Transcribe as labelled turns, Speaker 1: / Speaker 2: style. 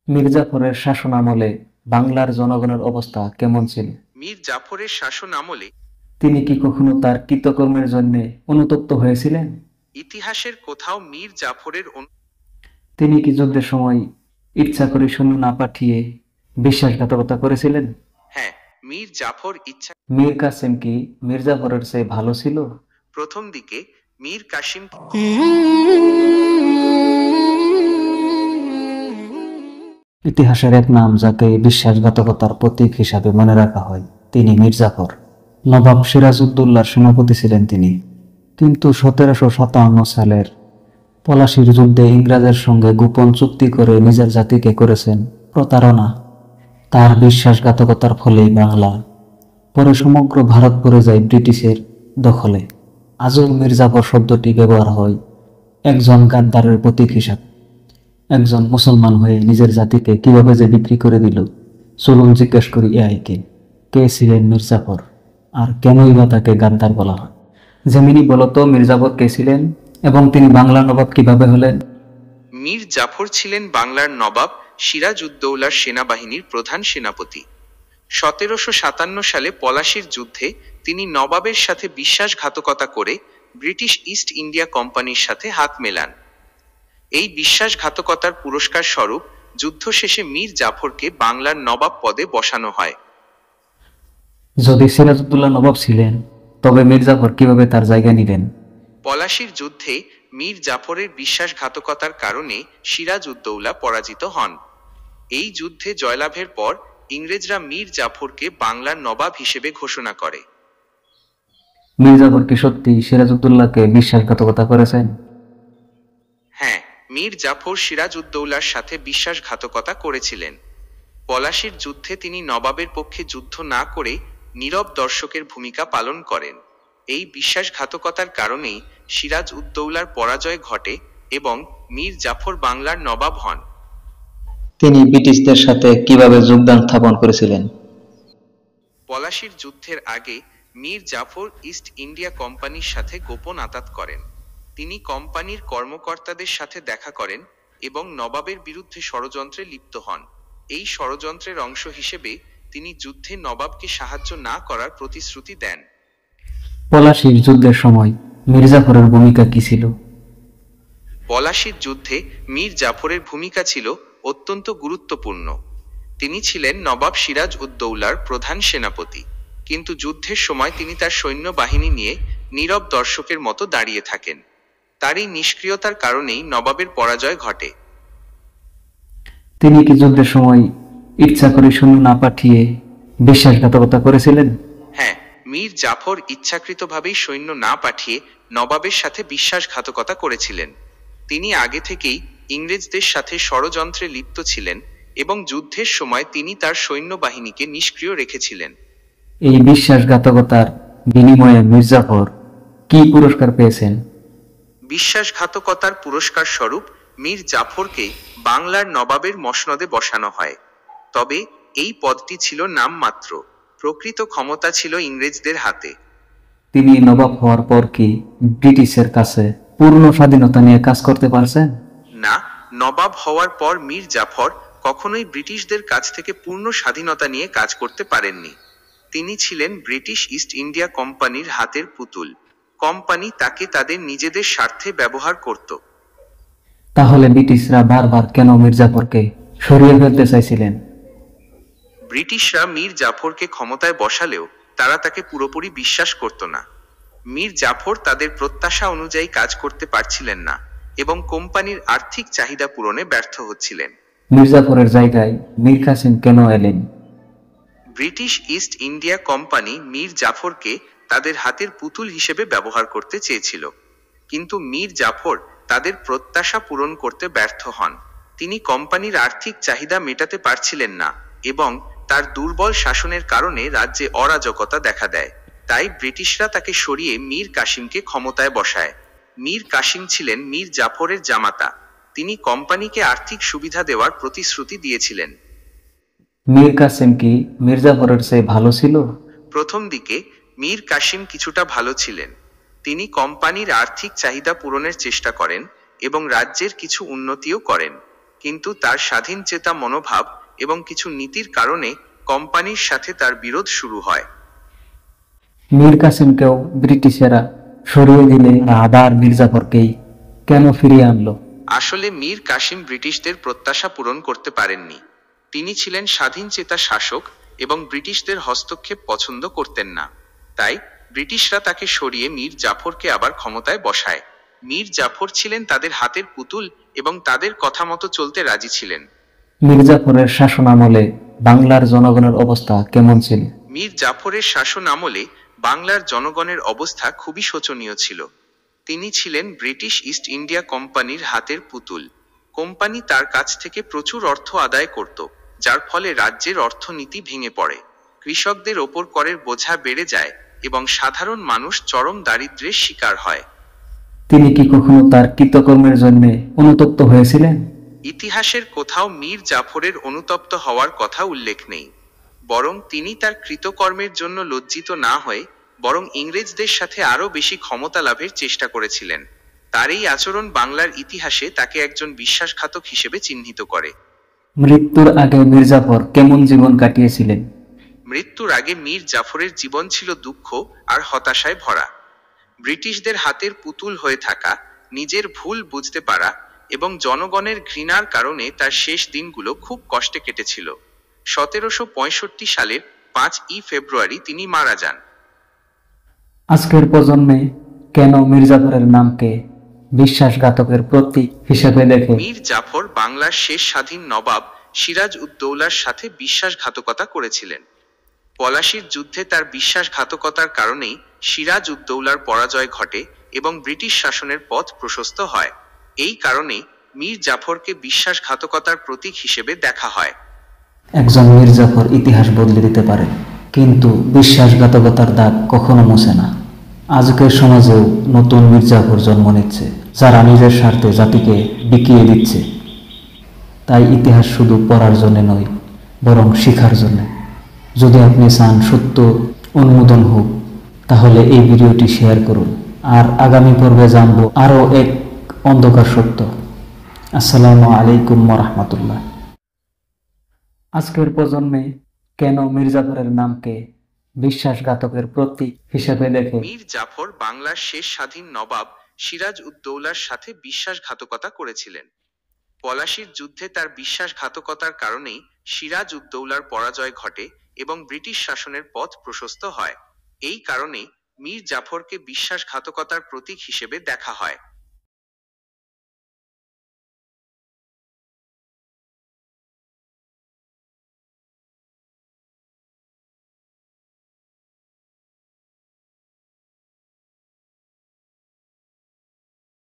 Speaker 1: মির্জাফরের শাসনামলে বাংলার জনগণের অবস্থা কেমন ছিল?
Speaker 2: মীর জাফরের শাসন আমলে
Speaker 1: তিনি কি কখনো তার কৃতকর্মের জন্য অনুতপ্ত হয়েছিলেন?
Speaker 2: ইতিহাসের কোথাও মীর জাফরের
Speaker 1: তিনি কি যুদ্ধের সময় ইচ্ছা করে সৈন্য না পাঠিয়ে বিশ্বাসঘাতকতা করেছিলেন?
Speaker 2: হ্যাঁ, মীর জাফর ইচ্ছা
Speaker 1: মীর কাসেম কি মির্জাফরের চেয়ে ভালো ছিল?
Speaker 2: প্রথম দিকে মীর কাসিম
Speaker 1: ইতিহাসের এক নাম যাকে বিশ্বাসঘাতকতার প্রতীক হিসাবে মনে রাখা হয়, তিনি মির্জাফর। নবাব সিরাজউদ্দৌলার সেনাপতি ছিলেন তিনি। কিন্তু 1757 সালের পলাশীর যুদ্ধে ইংরেজের সঙ্গে গোপন চুক্তি করে নিজের জাতিকে করেছেন প্রতারণা। তার বিশ্বাসঘাতকতার ফলেই বাংলা, পরে সমগ্র ভারত পড়ে যায় ব্রিটিশের দখলে। আজও মির্জাফর শব্দটি ব্যবহার হয় একজন গাদ্দারের প্রতীক হিসাবে। একজন মুসলমান হয়ে নিজের জাতিকে কিভাবে যে বিক্রি করে দিল, চলুন জিজ্ঞেস করি এআইকে, কে ছিলেন মির্জাফর, আর কেনই বা তাকে গাদ্দার বলা হয়? জেমিনি বলতো, মির্জাফর কে ছিলেন এবং তিনি বাংলার নবাব কিভাবে হলেন?
Speaker 2: মীর জাফর ছিলেন বাংলার নবাব সিরাজউদ্দৌলার সেনাবাহিনীর প্রধান সেনাপতি। 1757 সালে পলাশীর যুদ্ধে তিনি নবাবের সাথে বিশ্বাসঘাতকতা করে ব্রিটিশ ইস্ট ইন্ডিয়া কোম্পানির সাথে হাত মেলান। এই বিশ্বাসঘাতকতার পুরস্কার স্বরূপ যুদ্ধ শেষে মীর জাফরকে বাংলার নবাব পদে বসানো হয়।
Speaker 1: যদি সিরাজউদ্দৌলা নবাব ছিলেন, তবে মির্জাফর কিভাবে তার জায়গা নিলেন?
Speaker 2: পলাশীর যুদ্ধে মীর জাফরের বিশ্বাসঘাতকতার কারণে সিরাজউদ্দৌলা পরাজিত হন। এই যুদ্ধে জয়লাভের পর ইংরেজরা মীর জাফরকে বাংলার নবাব হিসেবে ঘোষণা করে।
Speaker 1: মির্জাফর কি সত্যি সিরাজউদ্দৌলাকে বিশ্বাসঘাতকতা করেছেন?
Speaker 2: হ্যাঁ, মীর জাফর সিরাজউদ্দৌলার সাথে বিশ্বাসঘাতকতা করেছিলেন। পলাশীর যুদ্ধে তিনি নবাবের পক্ষে যুদ্ধ না করে নীরব দর্শকের ভূমিকা পালন করেন। এই বিশ্বাসঘাতকতার কারণেই সিরাজউদ্দৌলার পরাজয় ঘটে এবং মীর জাফর বাংলার নবাব হন।
Speaker 1: তিনি ব্রিটিশদের সাথে কিভাবে যোগদান স্থাপন করেছিলেন?
Speaker 2: পলাশীর যুদ্ধের আগে মীর জাফর ইস্ট ইন্ডিয়া কোম্পানির সাথে গোপন আতাত করেন। তিনি কোম্পানির কর্মকর্তাদের সাথে দেখা করেন এবং নবাবের বিরুদ্ধে ষড়যন্ত্রে লিপ্ত হন। এই ষড়যন্ত্রের অংশ হিসেবে তিনি যুদ্ধে নবাবকে সাহায্য না করার প্রতিশ্রুতি দেন।
Speaker 1: পলাশীর যুদ্ধের সময় মির্জাফরের ভূমিকা কি ছিল?
Speaker 2: পলাশীর যুদ্ধে মীর জাফরের ভূমিকা ছিল অত্যন্ত গুরুত্বপূর্ণ। তিনি ছিলেন নবাব সিরাজউদ্দৌলার প্রধান সেনাপতি, কিন্তু যুদ্ধের সময় তিনি তার সৈন্যবাহিনী নিয়ে নীরব দর্শকের মতো দাঁড়িয়ে থাকেন। তার এই নিষ্ক্রিয়তার কারণেই নবাবের পরাজয় ঘটে।
Speaker 1: তিনি কি যুদ্ধের সময় ইচ্ছা করে সৈন্য না পাঠিয়ে বিশ্বাসঘাতকতা করেছিলেন?
Speaker 2: হ্যাঁ, মীর জাফর ইচ্ছাকৃতভাবেই সৈন্য না পাঠিয়ে নবাবের সাথে বিশ্বাসঘাতকতা করেছিলেন। তিনি আগে থেকেই ইংরেজদের সাথে ষড়যন্ত্রে লিপ্ত ছিলেন এবং যুদ্ধের সময় তিনি তার সৈন্যবাহিনীকে নিষ্ক্রিয় রেখেছিলেন।
Speaker 1: এই বিশ্বাসঘাতকতার বিনিময়ে মির্জাফর কি পুরস্কার পেয়েছেন?
Speaker 2: বিশ্বাসঘাতকতার পুরস্কার স্বরূপ মীর জাফরকে বাংলার নবাবের মসনদে বসানো হয়। তবে এই পদটি ছিল নামমাত্র, প্রকৃত ক্ষমতা ছিল ইংরেজদের হাতে।
Speaker 1: তিনি নবাব হওয়ার পর কি ব্রিটিশের কাছে পূর্ণ স্বাধীনতা নিয়ে কাজ করতে পারছেন?
Speaker 2: না, নবাব হওয়ার পর মীর জাফর কখনোই ব্রিটিশদের কাছ থেকে পূর্ণ স্বাধীনতা নিয়ে কাজ করতে পারেননি। তিনি ছিলেন ব্রিটিশ ইস্ট ইন্ডিয়া কোম্পানির হাতের পুতুল। কোম্পানি তাকে তাদের নিজেদের স্বার্থে ব্যবহার করত।
Speaker 1: তাহলে ব্রিটিশরা বারবার কেন মির্জাফরকে সরিয়ে ফেলতে চাইছিলেন?
Speaker 2: ব্রিটিশরা মীর জাফরকে ক্ষমতায় বসালেও তারা তাকে পুরোপুরি বিশ্বাস করত না। মীর জাফর তাদের প্রত্যাশা অনুযায়ী কাজ করতে পারছিলেন না এবং কোম্পানির আর্থিক চাহিদা পূরণে ব্যর্থ হচ্ছিলেন।
Speaker 1: মির্জাফরের জায়গায় মীর কাসেম কেন এলেন?
Speaker 2: British East India Company Mir জাফরকে তাদের হাতের পুতুল হিসেবে ব্যবহার করতে চেয়েছিল, কিন্তু মীর জাফর তাদের প্রত্যাশা পূরণ করতে ব্যর্থ হন। তিনি কোম্পানির আর্থিক চাহিদা মেটাতে পারছিলেন না এবং তার দুর্বল শাসনের কারণে রাজ্যে অরাজকতা দেখা দেয়। তাই ব্রিটিশরা তাকে সরিয়ে মীর কাসিমকে ক্ষমতায় বসায়। মীর কাসিম ছিলেন মীর জাফরের জামাতা। তিনি কোম্পানিকে আর্থিক সুবিধা দেওয়ার প্রতিশ্রুতি দিয়েছিলেন।
Speaker 1: মীর কাসেম কি মির্জাফরের চেয়ে ভালো ছিল?
Speaker 2: প্রথম দিকে মীর কাসিম কিছুটা ভালো ছিলেন। তিনি কোম্পানির আর্থিক চাহিদা পূরণের চেষ্টা করেন এবং রাজ্যের কিছু উন্নতিও করেন। কিন্তু তার স্বাধীন চেতা মনোভাব এবং কিছু নীতির কারণে কোম্পানির সাথে তার বিরোধ শুরু হয়।
Speaker 1: মীর কাসিমকেও ব্রিটিশেরা সরিয়ে দিলে আবার মীর জাফরকেই কেন ফিরিয়ে আনলো?
Speaker 2: আসলে মীর কাসিম ব্রিটিশদের প্রত্যাশা পূরণ করতে পারেননি। তিনি ছিলেন স্বাধীন চেতা শাসক এবং ব্রিটিশদের হস্তক্ষেপ পছন্দ করতেন না। তাই ব্রিটিশরা তাকে সরিয়ে মীর জাফরকে আবার ক্ষমতায় বসায়। মীর জাফর ছিলেন তাদের হাতের পুতুল এবং তাদের কথা মতো চলতে রাজি ছিলেন।
Speaker 1: মীর জাফরের শাসন আমলে বাংলার জনগণের অবস্থা কেমন ছিল?
Speaker 2: মীর জাফরের শাসন আমলে বাংলার জনগণের অবস্থা খুবই শোচনীয় ছিল। তিনি ছিলেন ব্রিটিশ ইস্ট ইন্ডিয়া কোম্পানির হাতের পুতুল। কোম্পানি তার কাছ থেকে প্রচুর অর্থ আদায় করত, যার ফলে রাজ্যের অর্থনীতি ভেঙে পড়ে। কৃষকদের ওপর করের বোঝা বেড়ে যায় এবং সাধারণ মানুষ চরম দারিদ্র্যের শিকার হয়।
Speaker 1: তিনি কি কখনো তার কৃতকর্মের জন্য অনুতপ্ত হয়েছিলেন?
Speaker 2: ইতিহাসের কোথাও মীর জাফরের অনুতপ্ত হওয়ার কথা উল্লেখ নেই, বরং তিনি তার কৃতকর্মের জন্য লজ্জিত না হয়ে বরং ইংরেজদের সাথে আরও বেশি ক্ষমতা লাভের চেষ্টা করেছিলেন। তার এই আচরণ বাংলার ইতিহাসে তাকে একজন বিশ্বাসঘাতক হিসেবে চিহ্নিত করে।
Speaker 1: মৃত্যুর আগে মীর জাফর কেমন জীবন কাটিয়েছিলেন?
Speaker 2: মৃত্যুর আগে মীর জাফরের জীবন ছিল দুঃখ আর হতাশায় ভরা। ব্রিটিশদের হাতের পুতুল হয়ে থাকা, নিজের ভুল বুঝতে পারা এবং জনগণের ঘৃণার কারণে তার শেষ দিনগুলো খুব কষ্টে কেটেছিল। 1765 সালের 5ই ফেব্রুয়ারি তিনি মারা যান।
Speaker 1: আজকের প্রজন্মে কেন মীর জাফরের নামকে বিশ্বাসঘাতকের প্রতীক হিসেবে দেখে?
Speaker 2: মীর জাফর বাংলার শেষ স্বাধীন নবাব সিরাজ উদ্দৌলার সাথে বিশ্বাসঘাতকতা করেছিলেন। পলাশীর যুদ্ধে তার বিশ্বাসঘাতকতার কারণেই সিরাজ উদ্দৌলার পরাজয় ঘটে এবং ব্রিটিশ শাসনের পথ প্রশস্ত হয়। এই কারণে মীর জাফরকে বিশ্বাসঘাতকতার প্রতীক হিসেবে দেখা হয়।
Speaker 1: একজন মীর জাফর ইতিহাস বদলে দিতে পারে, কিন্তু বিশ্বাসঘাতকতার দাগ কখনো মুছে না। আজকের সমাজেও নতুন মীর জাফর জন্ম নিচ্ছে, যারা নিজের স্বার্থে জাতিকে বিকিয়ে দিচ্ছে। তাই ইতিহাস শুধু পড়ার জন্য নয়, বরং শিখার জন্য। যদি আপনি চান সত্য উন্মোদন হোক, তাহলে এই ভিডিওটি শেয়ার করুন। আর আগামী পর্বে জানব আরও এক অন্ধকার সত্য। আসসালামু আলাইকুম রাহমাতুল্লাহ। আজকের প্রজন্মে কেন মীর জাফরের নামকে বিশ্বাসঘাতকের প্রতীক হিসেবে দেখে?
Speaker 2: মীর জাফর বাংলার শেষ স্বাধীন নবাব সিরাজ উদ্দৌলার সাথে বিশ্বাসঘাতকতা করেছিলেন। পলাশীর যুদ্ধে তার বিশ্বাসঘাতকতার কারণেই সিরাজ উদ্দৌলার পরাজয় ঘটে এবং ব্রিটিশ শাসনের পথ প্রশস্ত হয়। এই কারণে মীর জাফরকে বিশ্বাসঘাতকতার প্রতীক হিসেবে দেখা হয়।